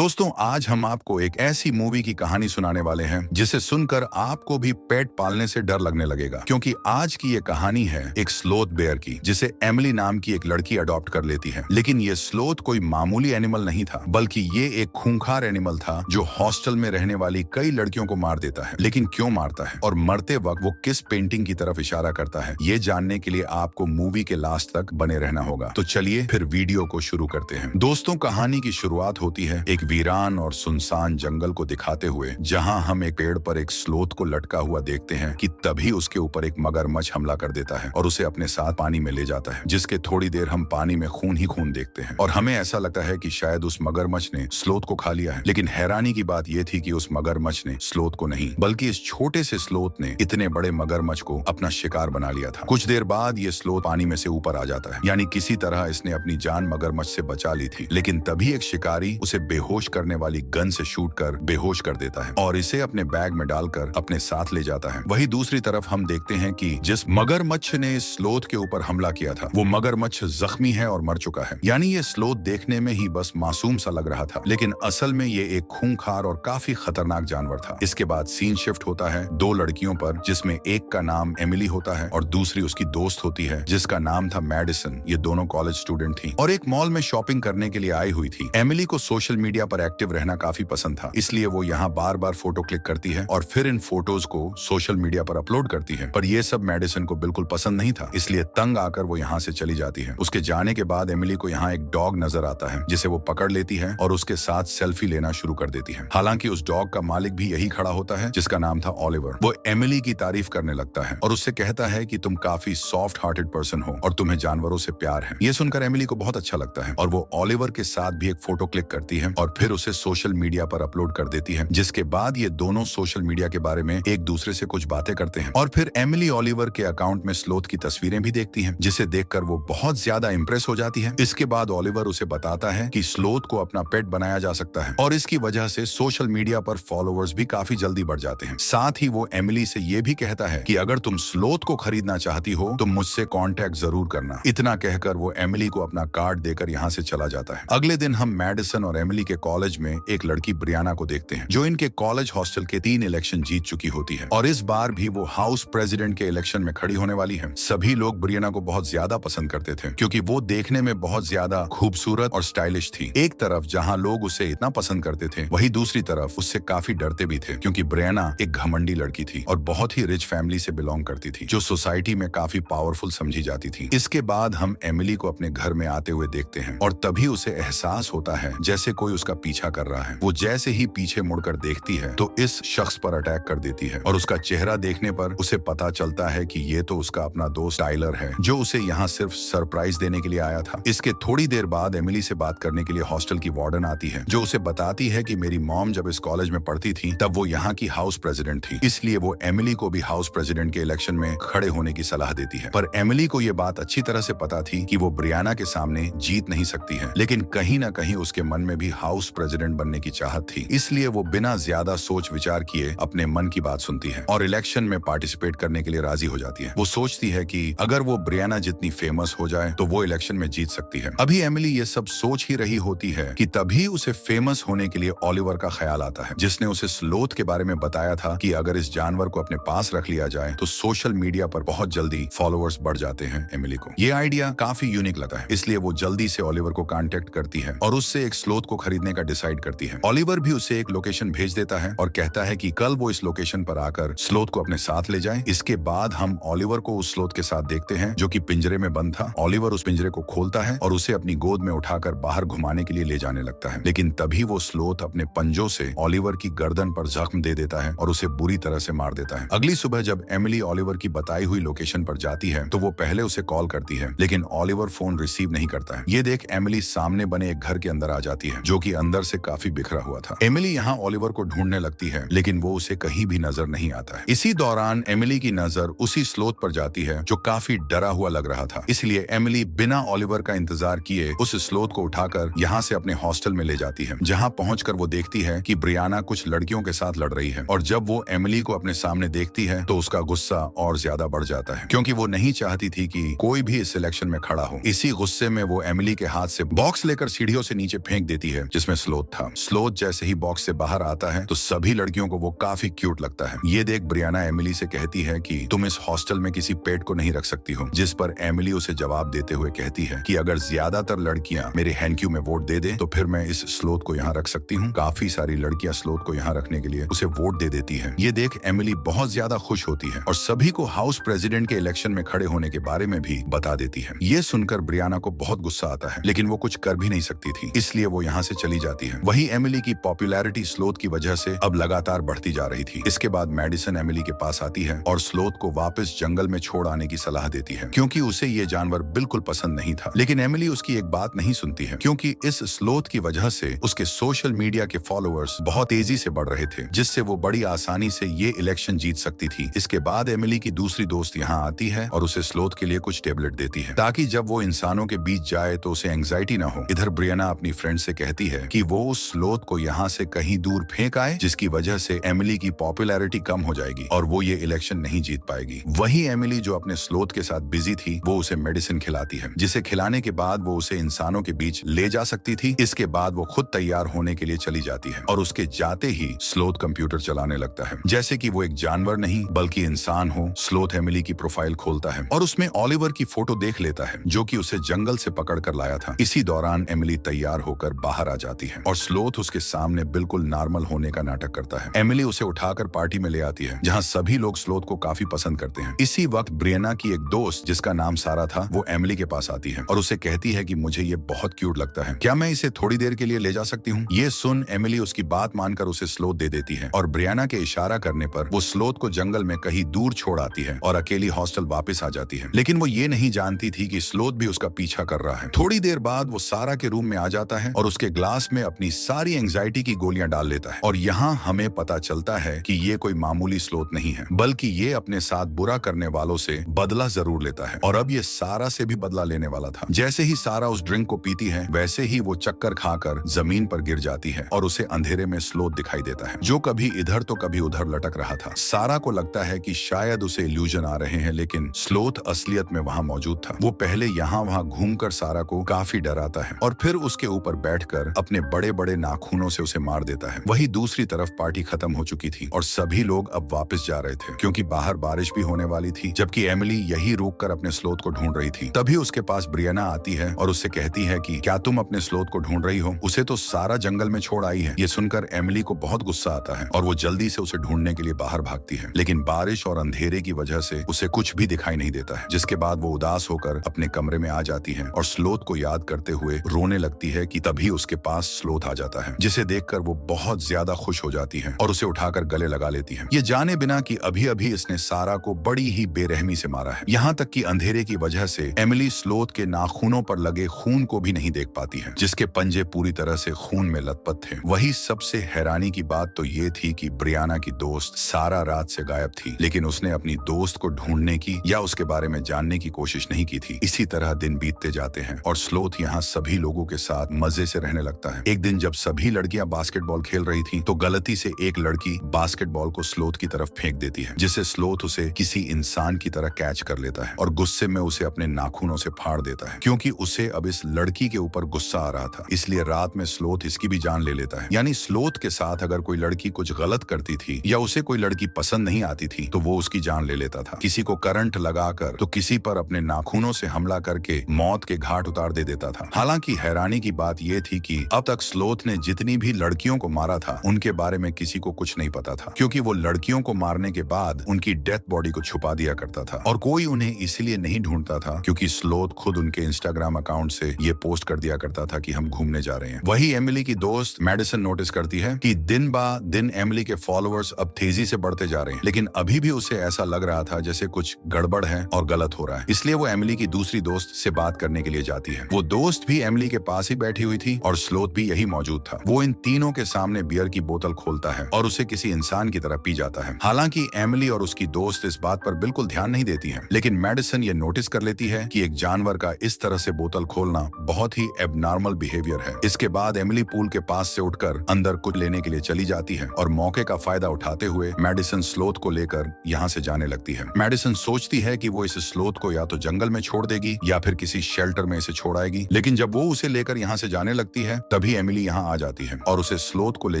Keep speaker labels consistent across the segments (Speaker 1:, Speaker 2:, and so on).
Speaker 1: दोस्तों, आज हम आपको एक ऐसी मूवी की कहानी सुनाने वाले हैं जिसे सुनकर आपको भी पेट पालने से डर लगने लगेगा, क्योंकि आज की ये कहानी है एक स्लोथ बेयर की, जिसे एमिली नाम की एक लड़की अडॉप्ट कर लेती है। लेकिन ये स्लोथ कोई मामूली एनिमल नहीं था, बल्कि ये एक खूंखार एनिमल था जो हॉस्टल में रहने वाली कई लड़कियों को मार देता है। लेकिन क्यों मारता है और मरते वक्त वो किस पेंटिंग की तरफ इशारा करता है, ये जानने के लिए आपको मूवी के लास्ट तक बने रहना होगा। तो चलिए फिर वीडियो को शुरू करते हैं। दोस्तों, कहानी की शुरुआत होती है एक वीरान और सुनसान जंगल को दिखाते हुए, जहां हम एक पेड़ पर एक स्लोथ को लटका हुआ देखते हैं कि तभी उसके ऊपर एक मगरमच्छ हमला कर देता है और उसे अपने साथ पानी में ले जाता है, जिसके थोड़ी देर हम पानी में खून ही खून देखते हैं और हमें ऐसा लगता है कि शायद उस मगरमच्छ ने स्लोथ को खा लिया है। लेकिन हैरानी की बात यह थी कि उस मगरमच्छ ने स्लोथ को नहीं, बल्कि इस छोटे से स्लोथ ने इतने बड़े मगरमच्छ को अपना शिकार बना लिया था। कुछ देर बाद ये स्लोथ पानी में से ऊपर आ जाता है, यानी किसी तरह इसने अपनी जान मगरमच्छ से बचा ली थी। लेकिन तभी एक शिकारी उसे बेहोश करने वाली गन से शूट कर बेहोश कर देता है और इसे अपने बैग में डालकर अपने साथ ले जाता है। वहीं दूसरी तरफ हम देखते हैं कि जिस मगरमच्छ ने स्लोथ के ऊपर हमला किया था, वो मगरमच्छ जख्मी है और मर चुका है। यानी ये स्लोथ देखने में ही बस मासूम सा लग रहा था, लेकिन असल में ये एक खूंखार और काफी खतरनाक जानवर था। इसके बाद सीन शिफ्ट होता है दो लड़कियों पर, जिसमें एक का नाम एमिली होता है और दूसरी उसकी दोस्त होती है जिसका नाम था मैडिसन। ये दोनों कॉलेज स्टूडेंट थी और एक मॉल में शॉपिंग करने के लिए आई हुई थी। एमिली को सोशल मीडिया पर एक्टिव रहना काफी पसंद था, इसलिए वो यहाँ बार बार फोटो क्लिक करती है और फिर इन फोटोज को सोशल मीडिया पर अपलोड करती है। पर ये सब मैडिसन को बिल्कुल पसंद नहीं था, इसलिए तंग आकर वो यहाँ से चली जाती है। उसके जाने के बाद एमिली को यहाँ एक डॉग नजर आता है, जिसे वो पकड़ लेती है और उसके साथ सेल्फी लेना शुरू कर देती है। हालांकि उस डॉग का मालिक भी यही खड़ा होता है, जिसका नाम था ऑलिवर। वो एमिली की तारीफ करने लगता है और उससे कहता है कि तुम काफी सॉफ्ट हार्टेड पर्सन हो और तुम्हें जानवरों से प्यार है। ये सुनकर एमिली को बहुत अच्छा लगता है और वो ऑलिवर के साथ भी एक फोटो क्लिक करती है और फिर उसे सोशल मीडिया पर अपलोड कर देती है, जिसके बाद ये दोनों सोशल मीडिया के बारे में एक दूसरे से कुछ बातें करते हैं। और फिर एमिली ऑलिवर के अकाउंट में स्लोथ की तस्वीरें भी देखती है, जिसे देखकर वो बहुत ज्यादा इंप्रेस हो जाती है। इसके बाद ऑलिवर उसे बताता है कि स्लोथ को अपना पेट बनाया जा सकता है और इसकी वजह से सोशल मीडिया पर फॉलोअर्स भी काफी जल्दी बढ़ जाते हैं। साथ ही वो एमिली से ये भी कहता है कि अगर तुम स्लोथ को खरीदना चाहती हो तो मुझसे कांटेक्ट जरूर करना। इतना कहकर वो एमिली को अपना कार्ड देकर यहाँ से चला जाता है। अगले दिन हम मैडिसन और एमिली के कॉलेज में एक लड़की ब्रियाना को देखते हैं, जो इनके कॉलेज हॉस्टल के 3 इलेक्शन जीत चुकी होती है और इस बार भी वो हाउस प्रेसिडेंट के इलेक्शन में खड़ी होने वाली है। सभी लोग ब्रियाना को बहुत ज्यादा पसंद करते थे, क्योंकि वो देखने में बहुत ज्यादा खूबसूरत और स्टाइलिश थी। एक तरफ जहां लोग उसे इतना पसंद करते थे, वहीं दूसरी तरफ उससे काफी डरते भी थे, क्योंकि ब्रियाना एक घमंडी लड़की थी और बहुत ही रिच फैमिली से बिलोंग करती थी, जो सोसाइटी में काफी पावरफुल समझी जाती थी। इसके बाद हम एमिली को अपने घर में आते हुए देखते हैं और तभी उसे एहसास होता है जैसे कोई उसका पीछा कर रहा है। वो जैसे ही पीछे मुड़कर देखती है तो इस शख्स पर अटैक कर देती है और उसका चेहरा देखने पर उसे पता चलता है कि ये तो उसका अपना दोस्त टाइलर है, जो उसे यहाँ सिर्फ सरप्राइज देने के लिए आया था। इसके थोड़ी देर बाद एमिली से बात करने के लिए हॉस्टल की वार्डन आती है, जो उसे बताती है कि मेरी मॉम जब इस कॉलेज में पढ़ती थी तब वो यहाँ की हाउस प्रेसिडेंट थी, इसलिए वो एमिली को भी हाउस प्रेसिडेंट के इलेक्शन में खड़े होने की सलाह देती है। पर एमिली को ये बात अच्छी तरह से पता थी कि वो ब्रियाना के सामने जीत नहीं सकती है, लेकिन कहीं ना कहीं उसके मन में भी हाउस प्रेसिडेंट बनने की चाहत थी, इसलिए वो बिना ज्यादा सोच विचार किए अपने मन की बात सुनती है और इलेक्शन में पार्टिसिपेट करने के लिए राजी हो जाती है। वो सोचती है कि अगर वो ब्रियाना जितनी फेमस हो जाए तो वो इलेक्शन में जीत सकती है। अभी एमिली ये सब सोच ही रही होती है कि तभी उसे फेमस होने के लिए ऑलिवर का ख्याल आता है, जिसने उसे स्लोथ के बारे में बताया था कि अगर इस जानवर को अपने पास रख लिया जाए तो सोशल मीडिया पर बहुत जल्दी फॉलोअर्स बढ़ जाते हैं। एमिली को ये आइडिया काफी यूनिक लगा है, इसलिए वो जल्दी से ऑलिवर को कांटेक्ट करती है और उससे एक स्लोथ को खरीदने का डिसाइड करती है। ऑलिवर भी उसे एक लोकेशन भेज देता है और कहता है कि कल वो इस लोकेशन पर आकर स्लोथ को अपने साथ ले जाए। इसके बाद हम ऑलिवर को उस स्लोथ के साथ देखते हैं, जो कि पिंजरे में बंद था। ऑलिवर उस पिंजरे को खोलता है और उसे अपनी गोद में उठाकर बाहर घुमाने के लिए ले जाने लगता है, लेकिन तभी वो स्लोथ अपने पंजों से ऑलिवर की गर्दन पर जख्म दे देता है और उसे बुरी तरह से मार देता है। अगली सुबह जब एमिली ऑलिवर की बताई हुई लोकेशन पर जाती है तो वो पहले उसे कॉल करती है, लेकिन ऑलिवर फोन रिसीव नहीं करता है। ये देख एमिली सामने बने एक घर के अंदर आ जाती है, जो कि अंदर से काफी बिखरा हुआ था। एमिली यहाँ ऑलिवर को ढूंढने लगती है, लेकिन वो उसे कहीं भी नजर नहीं आता है। इसी दौरान एमिली की नजर उसी स्लोथ पर जाती है, जो काफी डरा हुआ लग रहा था, इसलिए एमिली बिना ऑलिवर का इंतजार किए उस स्लोथ को उठाकर यहाँ से अपने हॉस्टल में ले जाती है, जहाँ पहुंचकर वो देखती है कि ब्रियाना कुछ लड़कियों के साथ लड़ रही है और जब वो एमिली को अपने सामने देखती है तो उसका गुस्सा और ज्यादा बढ़ जाता है, क्योंकि वो नहीं चाहती थी कि कोई भी इस इलेक्शन में खड़ा हो। इसी गुस्से में वो एमिली के हाथ से बॉक्स लेकर सीढ़ियों से नीचे फेंक देती है, जिसमें में स्लोथ था। स्लोथ जैसे ही बॉक्स से बाहर आता है तो सभी लड़कियों को वो काफी क्यूट लगता है। ये देख ब्रियाना एमिली से कहती है कि तुम इस हॉस्टल में किसी पेट को नहीं रख सकती हो, जिस पर एमिली उसे जवाब देते हुए कहती है कि अगर ज्यादातर लड़कियां मेरे हैंक्यू में वोट दे दे तो फिर मैं इस स्लोथ को यहाँ रख सकती हूँ। काफी सारी लड़कियां स्लोथ को यहाँ रखने के लिए उसे वोट दे देती है। ये देख एमिली बहुत ज्यादा खुश होती है और सभी को हाउस प्रेसिडेंट के इलेक्शन में खड़े होने के बारे में भी बता देती है। ये सुनकर ब्रियाना को बहुत गुस्सा आता है, लेकिन वो कुछ कर भी नहीं सकती थी, इसलिए वो यहाँ से चली जाती है। वही एमिली की पॉपुलैरिटी स्लोथ की वजह से अब लगातार बढ़ती जा रही थी। इसके बाद मेडिसन एमिली के पास आती है और स्लोथ को वापस जंगल में छोड़ आने की सलाह देती है, क्योंकि उसे ये जानवर बिल्कुल पसंद नहीं था। लेकिन एमिली उसकी एक बात नहीं सुनती है, क्योंकि इस स्लोथ की वजह से उसके सोशल मीडिया के फॉलोअर्स बहुत तेजी से बढ़ रहे थे, जिससे वो बड़ी आसानी से ये इलेक्शन जीत सकती थी। इसके बाद एमिली की दूसरी दोस्त यहाँ आती है और उसे स्लोथ के लिए कुछ टेबलेट देती है, ताकि जब वो इंसानों के बीच जाए तो उसे एंग्जाइटी ना हो। इधर ब्रियाना अपनी फ्रेंड से कहती है कि वो उस स्लोथ को यहाँ से कहीं दूर फेंक आए, जिसकी वजह से एमिली की पॉपुलैरिटी कम हो जाएगी और वो ये इलेक्शन नहीं जीत पाएगी। वही एमिली जो अपने स्लोथ के साथ बिजी थी, वो उसे मेडिसिन खिलाती है, जिसे खिलाने के बाद वो उसे इंसानों के बीच ले जा सकती थी। इसके बाद वो खुद तैयार होने के लिए चली जाती है और उसके जाते ही स्लोथ कंप्यूटर चलाने लगता है, जैसे कि वो एक जानवर नहीं बल्कि इंसान हो। स्लोथ एमिली की प्रोफाइल खोलता है और उसमें ओलिवर की फोटो देख लेता है, जो कि उसे जंगल से पकड़ कर लाया था। इसी दौरान एमिली तैयार होकर बाहर आ जाती है और स्लोथ उसके सामने बिल्कुल नॉर्मल होने का नाटक करता है। एमिली उसे उठाकर पार्टी में ले आती है, जहाँ सभी लोग स्लोथ को काफी पसंद करते हैं। इसी वक्त ब्रियाना की एक दोस्त जिसका नाम सारा था, वो एमिली के पास आती है और उसे कहती है कि मुझे ये बहुत क्यूट लगता है, क्या मैं इसे थोड़ी देर के लिए ले जा सकती हूँ? ये सुन एमिली उसकी बात मानकर उसे स्लोथ दे देती है और ब्रियाना के इशारा करने पर वो स्लोथ को जंगल में कहीं दूर छोड़ आती है और अकेली हॉस्टल वापस आ जाती है। लेकिन वो ये नहीं जानती थी कि स्लोथ भी उसका पीछा कर रहा है। थोड़ी देर बाद वो सारा के रूम में आ जाता है और उसके ग्लास में अपनी सारी एंग्जाइटी की गोलियां डाल लेता है। और यहाँ हमें पता चलता है कि ये कोई मामूली स्लोथ नहीं है, बल्कि ये अपने साथ बुरा करने वालों से बदला जरूर लेता है और अब ये सारा से भी बदला लेने वाला था। जैसे ही सारा उस ड्रिंक को पीती है, वैसे ही वो चक्कर खाकर जमीन पर गिर जाती है और उसे अंधेरे में स्लोथ दिखाई देता है, जो कभी इधर तो कभी उधर लटक रहा था। सारा को लगता है कि शायद उसे इल्यूजन आ रहे हैं, लेकिन स्लोथ असलियत में वहाँ मौजूद था। वो पहले यहाँ वहाँ घूमकर सारा को काफी डराता है और फिर उसके ऊपर बैठकर अपने बड़े बड़े नाखूनों से उसे मार देता है। वही दूसरी तरफ पार्टी खत्म हो चुकी थी और सभी लोग अब वापस जा रहे थे, क्योंकि बाहर बारिश भी होने वाली थी। जबकि एमिली यही रुककर अपने स्लोथ को ढूंढ रही थी। तभी उसके पास ब्रियाना आती है और उससे कहती है कि क्या तुम अपने स्लोथ को ढूंढ रही हो? उसे तो सारा जंगल में छोड़ आई है। ये सुनकर एमिली को बहुत गुस्सा आता है और वो जल्दी से उसे ढूंढने के लिए बाहर भागती है, लेकिन बारिश और अंधेरे की वजह से उसे कुछ भी दिखाई नहीं देता है। जिसके बाद वो उदास होकर अपने कमरे में आ जाती है और स्लोथ को याद करते हुए रोने लगती है कि तभी उसके पास स्लोथ आ जाता है, जिसे देखकर वो बहुत ज्यादा खुश हो जाती है और उसे उठाकर गले लगा लेती है, ये जाने बिना कि अभी अभी इसने सारा को बड़ी ही बेरहमी से मारा है। यहाँ तक कि अंधेरे की वजह से एमिली स्लोथ के नाखूनों पर लगे खून को भी नहीं देख पाती है, जिसके पंजे पूरी तरह से खून में लथपथ थे। वही सबसे हैरानी की बात तो ये थी कि ब्रियाना की दोस्त सारा रात से गायब थी, लेकिन उसने अपनी दोस्त को ढूंढने की या उसके बारे में जानने की कोशिश नहीं की थी। इसी तरह दिन बीतते जाते हैं और स्लोथ यहाँ सभी लोगों के साथ मजे से रहने लगता है। एक दिन जब सभी लड़कियां बास्केटबॉल खेल रही थी, तो गलती से एक लड़की बास्केटबॉल को स्लोथ की तरफ फेंक देती है, जिससे स्लोथ उसे किसी इंसान की तरह कैच कर लेता है और गुस्से में उसे अपने नाखूनों से फाड़ देता है, क्योंकि उसे अब इस लड़की के ऊपर गुस्सा आ रहा था। इसलिए रात में स्लोथ इसकी भी जान ले लेता है। यानी स्लोथ के साथ अगर कोई लड़की कुछ गलत करती थी या उसे कोई लड़की पसंद नहीं आती थी, तो वो उसकी जान ले लेता था। किसी को करंट लगाकर तो किसी पर अपने नाखूनों से हमला करके मौत के घाट उतार दे देता था। हालांकि हैरानी की बात यह थी कि अब तक स्लोथ ने जितनी भी लड़कियों को मारा था, उनके बारे में किसी को कुछ नहीं पता था, क्योंकि वो लड़कियों को मारने के बाद उनकी डेथ बॉडी को छुपा दिया करता था और कोई उन्हें इसलिए नहीं ढूंढता था क्योंकि स्लोथ खुद उनके इंस्टाग्राम अकाउंट से ये पोस्ट कर दिया करता था कि हम घूमने जा रहे हैं। वही एमिली की दोस्त मेडिसन नोटिस करती है कि दिन बा दिन एमिली के फॉलोअर्स अब तेजी से बढ़ते जा रहे हैं, लेकिन अभी भी उसे ऐसा लग रहा था जैसे कुछ गड़बड़ है और गलत हो रहा है। इसलिए वो एमिली की दूसरी दोस्त से बात करने के लिए जाती है। वो दोस्त भी एमिली के पास ही बैठी हुई थी और स्लोथ भी यही मौजूद था। वो इन तीनों के सामने बियर की बोतल खोलता है और उसे किसी इंसान की तरह पी जाता है। हालांकि एमिली और उसकी दोस्त इस बात पर बिल्कुल ध्यान नहीं देती है, लेकिन मेडिसन ये नोटिस कर लेती है कि एक जानवर का इस तरह से बोतल खोलना बहुत ही एबनॉर्मल बिहेवियर है। इसके बाद एमिली पूल के पास से उठकर अंदर कुछ लेने के लिए चली जाती है और मौके का फायदा उठाते हुए मेडिसन स्लोथ को लेकर यहाँ से जाने लगती है। मेडिसन सोचती है कि वो इस स्लोथ को या तो जंगल में छोड़ देगी या फिर किसी शेल्टर में इसे छोड़ आएगी, लेकिन जब वो उसे लेकर यहाँ से जाने लगती है तभी एमिली यहाँ आ जाती है और उसे स्लोथ को ले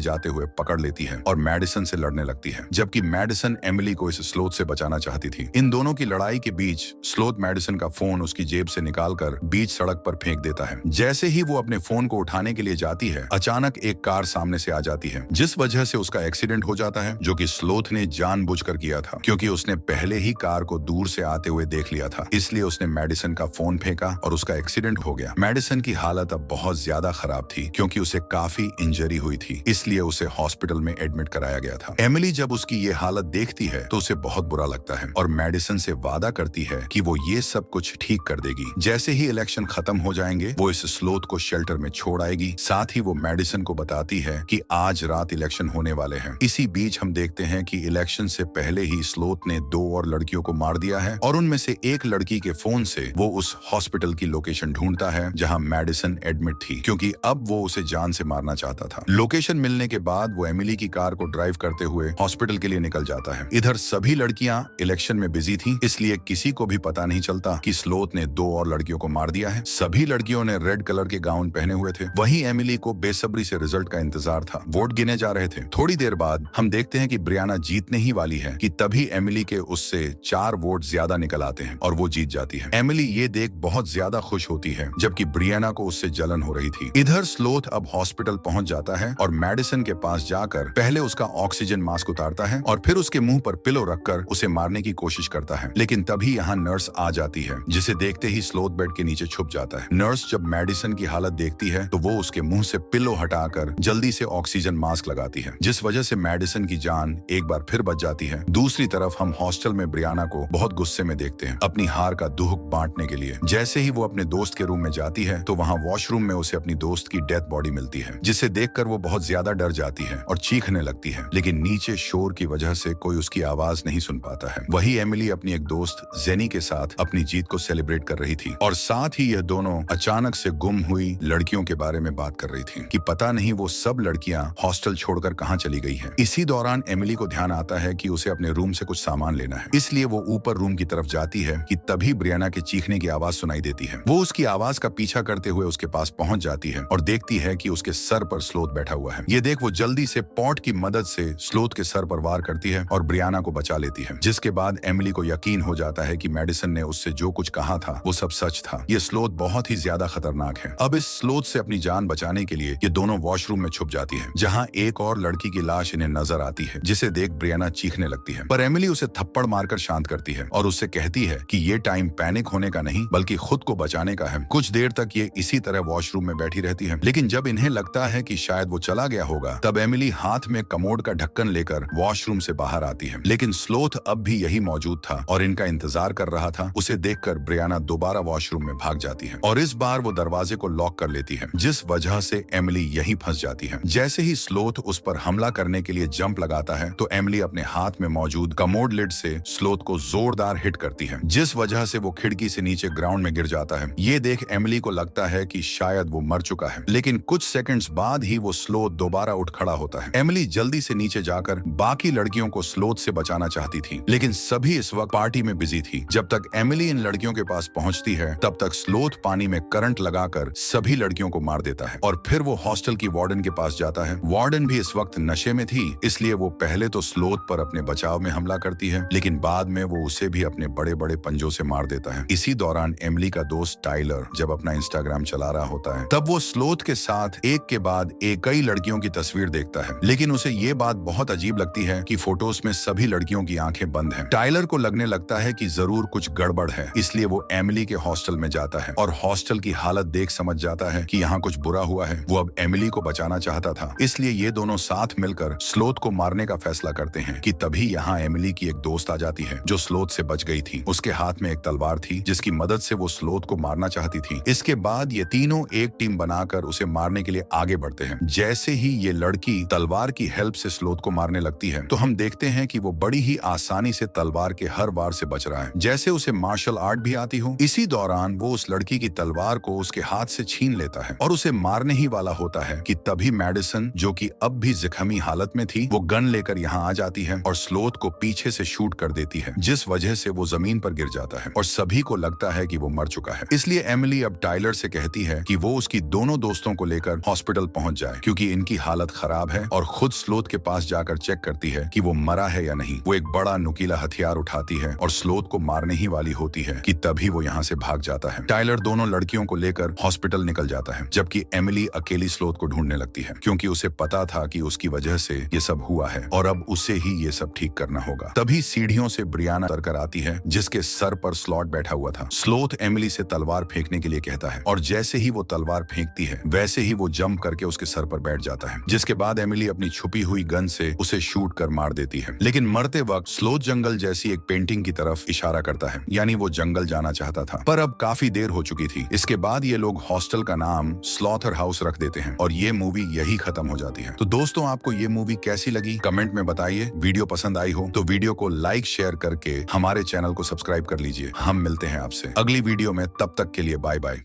Speaker 1: जाते हुए पकड़ लेती है और मैडिसन से लड़ने लगती है, जबकि मैडिसन एमिली को इस स्लोथ से बचाना चाहती थी। इन दोनों की लड़ाई के बीच स्लोथ मैडिसन का फोन उसकी जेब से निकालकर बीच सड़क पर फेंक देता है। जैसे ही वो अपने फोन को उठाने के लिए जाती है, अचानक एक कार सामने से आ जाती है, जिस वजह से उसका एक्सीडेंट हो जाता है, जो कि स्लोथ ने जानबूझकर किया था, क्योंकि उसने पहले ही कार को दूर से आते हुए देख लिया था। इसलिए उसने मैडिसन का फोन फेंका और उसका एक्सीडेंट हो गया। मैडिसन की हालत अब बहुत ज्यादा खराब थी, क्योंकि उसे काफी इंजरी हुई थी, इसलिए उसे हॉस्पिटल में एडमिट कराया गया था। एमिली जब उसकी ये हालत देखती है तो उसे बहुत बुरा लगता है और मैडिसन से वादा करती है कि वो ये सब कुछ ठीक कर देगी। जैसे ही इलेक्शन खत्म हो जाएंगे, वो इस स्लोथ को शेल्टर में छोड़ आएगी। साथ ही वो मैडिसन को बताती है कि आज रात इलेक्शन होने वाले हैं। इसी बीच हम देखते हैं कि इलेक्शन से पहले ही स्लोथ ने 2 और लड़कियों को मार दिया है और उनमें से एक लड़की के फोन से वो उस हॉस्पिटल की लोकेशन ढूंढता है जहां मैडिसन एडमिट थी, क्योंकि अब वो उसे जान से मारना चाहता था। लोकेशन मिलने के बाद वो एमिली की कार को ड्राइव करते हुए हॉस्पिटल के लिए निकल जाता है। इधर सभी लड़कियां इलेक्शन में बिजी थी, इसलिए किसी को भी पता नहीं चलता कि स्लोथ ने 2 और लड़कियों को मार दिया है। सभी लड़कियों ने रेड कलर के गाउन पहने हुए थे। वहीं एमिली को बेसब्री से रिजल्ट का इंतजार था। वोट गिने जा रहे थे। थोड़ी देर बाद हम देखते हैं कि ब्रियाना जीतने ही वाली है कि तभी एमिली के उससे 4 वोट ज्यादा निकल आते हैं और वो जीत जाती है। एमिली ये देख बहुत ज्यादा खुश होती है, जबकि ब्रियाना को उससे जलन हो रही थी। इधर स्लोथ अब हॉस्पिटल पहुंच जाता है और मैडिसन के पास जाकर पहले उसका ऑक्सीजन मास्क उतारता है और फिर उसके मुंह पर पिलो रखकर उसे मारने की कोशिश करता है। लेकिन तभी यहाँ नर्स आ जाती है, जिसे देखते ही स्लोथ बेड के नीचे छुप जाता है। नर्स जब मैडिसन की हालत देखती है तो वो उसके मुंह से पिलो हटाकर जल्दी से ऑक्सीजन मास्क लगाती है, जिस वजह से मैडिसन की जान एक बार फिर बच जाती है। दूसरी तरफ हम हॉस्टल में ब्रियाना को बहुत गुस्से में देखते हैं, अपनी हार का दुख बांटने के लिए। जैसे ही वो अपने दोस्त के रूम में जाती है तो वहाँ वॉशरूम में उसे अपनी दोस्त की डेथ बॉडी मिलती है, जिसे देखकर वो बहुत ज्यादा डर जाती है और चीखने लगती है। लेकिन नीचे शोर की वजह से कोई उसकी आवाज नहीं सुन पाता है। वही एमिली अपनी एक दोस्त जेनी के साथ अपनी जीत को सेलिब्रेट कर रही थी और साथ ही यह दोनों अचानक से गुम हुई लड़कियों के बारे में बात कर रही थी कि पता नहीं वो सब लड़कियां हॉस्टल छोड़कर कहां चली गई हैं। इसी दौरान एमिली को ध्यान आता है कि उसे अपने रूम से कुछ सामान लेना है, इसलिए वो ऊपर रूम की तरफ जाती है कि तभी ब्रियाना के चीखने की आवाज सुनाई देती है। वो उसकी आवाज का पीछा करते हुए उसके पास पहुंच जाती है और देखती है कि उसके सर पर स्लोथ बैठा हुआ है। ये देख वो जल्दी से पॉट की मदद से स्लोथ के सर पर वार करती है और ब्रियाना को बचा लेती है, जिसके बाद एमिली को यकीन हो जाता है कि मैडिसन ने उससे जो कुछ कहा था वो सब सच था। ये स्लोथ बहुत ही ज्यादा खतरनाक है। अब इस स्लोथ से अपनी जान बचाने के लिए ये दोनों वॉशरूम में छुप जाती है, जहां एक और लड़की की लाश इन्हें नजर आती है, जिसे देख ब्रियाना चीखने लगती है। पर एमिली उसे थप्पड़ मारकर शांत करती है और उससे कहती है कि ये टाइम पैनिक होने का नहीं बल्कि खुद को बचाने का है। कुछ देर तक ये इसी तरह वॉशरूम में बैठी रहती है, लेकिन जब इन्हें लगता है कि शायद वो चला गया होगा, तब एमिली हाथ में कमोड का ढक्कन लेकर वॉशरूम से बाहर आती है। लेकिन स्लोथ अब भी यही मौजूद था और इनका इंतजार कर रहा था। उसे देखकर ब्रियाना दोबारा वॉशरूम में भाग जाती है और इस बार वो दरवाजे को लॉक कर लेती है, जिस वजह से एमिली यहीं फंस जाती है। जैसे ही स्लोथ उस पर हमला करने के लिए जंप लगाता है तो एमिली अपने हाथ में मौजूद कमोड लिड से स्लोथ को जोरदार हिट करती है, जिस वजह से वो खिड़की से नीचे ग्राउंड में गिर जाता है। ये देख एमिली को लगता है कि शायद वो मर चुका है, लेकिन कुछ सेकंड्स बाद ही वो स्लोथ दोबारा उठ खड़ा होता है। एमिली जल्दी से नीचे जाकर बाकी लड़कियों को स्लोथ से बचाना चाहती थी, लेकिन सभी इस वक्त पार्टी में बिजी थी। जब तक एमिली इन लड़कियों के पास पहुंचती है तब तक स्लोथ पानी में करंट लगाकर सभी लड़कियों को मार देता है और फिर वो हॉस्टल की वार्डन के पास जाता है। वार्डन भी इस वक्त नशे में थी, इसलिए वो पहले तो स्लोथ पर अपने बचाव में हमला करती है, लेकिन बाद में वो उसे भी अपने बड़े बड़े पंजों से मार देता है। इसी दौरान एमिली का दोस्त टाइलर जब अपना इंस्टाग्राम चला रहा होता है, तब वो स्लोथ के साथ एक के बाद एक कई लड़कियों की तस्वीर देखता है, लेकिन उसे ये बात बहुत अजीब लगती है कि फोटोज में सभी लड़कियों की आंखें बंद हैं। टाइलर को लगने लगता है कि जरूर कुछ गड़बड़ है, इसलिए वो एमिली के हॉस्टल में जाता है और हॉस्टल की हालत देख समझ जाता है कि यहाँ कुछ बुरा हुआ है। वो अब एमिली को बचाना चाहता था, इसलिए ये दोनों साथ मिलकर स्लोथ को मारने का फैसला करते हैं कि तभी यहाँ एमिली की एक दोस्त आ जाती है जो स्लोथ से बच गई थी। उसके हाथ में एक तलवार थी जिसकी मदद से वो स्लोथ को मारना चाहती थी। इसके बाद ये तीनों एक टीम बनाकर उसे मारने के लिए आगे बढ़ते हैं। जैसे ही ये लड़की तलवार की हेल्प से स्लोथ को मारने लगती है तो हम देखते हैं कि वो बड़ी ही आसानी से तलवार के हर वार से बच रहा है, जैसे उसे मार्शल आर्ट भी आती हो। इसी दौरान वो उस लड़की की तलवार को उसके हाथ से छीन लेता है और उसे मारने ही वाला होता है कि तभी मैडिसन, जो कि अब भी जख्मी हालत में थी, वो गन लेकर यहाँ आ जाती है और स्लोथ को पीछे से शूट कर देती है, जिस वजह से वो जमीन पर गिर जाता है और सभी को लगता है कि वो मर चुका है। इसलिए एमिली अब टाइलर से कहती है कि वो उसकी दोनों दोस्तों दोस्तों को लेकर हॉस्पिटल पहुंच जाए क्योंकि इनकी हालत खराब है और खुद स्लोथ के पास जाकर चेक करती है कि वो मरा है या नहीं। वो एक बड़ा नुकीला हथियार उठाती है और स्लोथ को मारने ही वाली होती है कि तभी वो यहाँ से भाग जाता है। टाइलर दोनों लड़कियों को लेकर हॉस्पिटल निकल जाता है जबकि एमिली अकेली स्लोथ को ढूंढने लगती है क्योंकि उसे पता था कि उसकी वजह से ये सब हुआ है और अब उसे ही ये सब ठीक करना होगा। तभी सीढ़ियों से ब्रियाना उतरकर आती है जिसके सर पर स्लॉट बैठा हुआ था। स्लोथ एमिली से तलवार फेंकने के लिए कहता है और जैसे ही वो तलवार फेंकती है वैसे ही वो जंप करके उसके सर पर बैठ जाता है, जिसके बाद एमिली अपनी छुपी हुई गन से उसे शूट कर मार देती है। लेकिन मरते वक्त स्लोथ जंगल जैसी एक पेंटिंग की तरफ इशारा करता है, यानी वो जंगल जाना चाहता था पर अब काफी देर हो चुकी थी। इसके बाद ये लोग हॉस्टल का नाम स्लॉथर हाउस रख देते हैं और ये मूवी यही खत्म हो जाती है। तो दोस्तों, आपको ये मूवी कैसी लगी कमेंट में बताइए। वीडियो पसंद आई हो तो वीडियो को लाइक शेयर करके हमारे चैनल को सब्सक्राइब कर लीजिए। हम मिलते हैं आपसे अगली वीडियो में, तब तक के लिए बाय बाय।